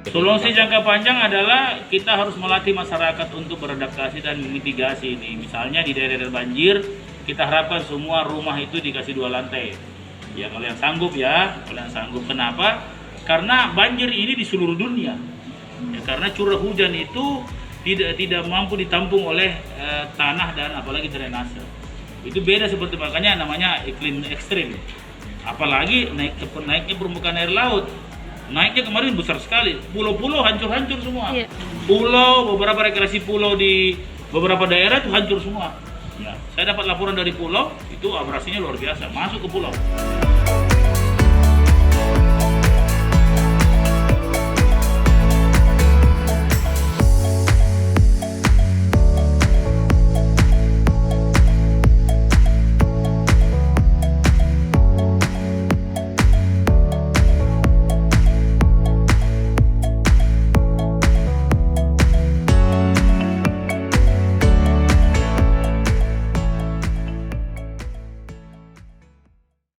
Solusi jangka panjang adalah kita harus melatih masyarakat untuk beradaptasi dan memitigasi ini. Misalnya di daerah banjir, kita harapkan semua rumah itu dikasih 2 lantai. Ya kalau yang sanggup ya, kalau yang sanggup. Kenapa? Karena banjir ini di seluruh dunia. Ya, karena curah hujan itu tidak mampu ditampung oleh tanah dan apalagi drainase. Itu beda seperti makanya namanya iklim ekstrim. Apalagi naiknya permukaan air laut. Naiknya kemarin besar sekali, pulau-pulau hancur-hancur semua. Iya. Pulau, beberapa rekreasi pulau di beberapa daerah itu hancur semua. Ya, saya dapat laporan dari pulau, itu abrasinya luar biasa, masuk ke pulau.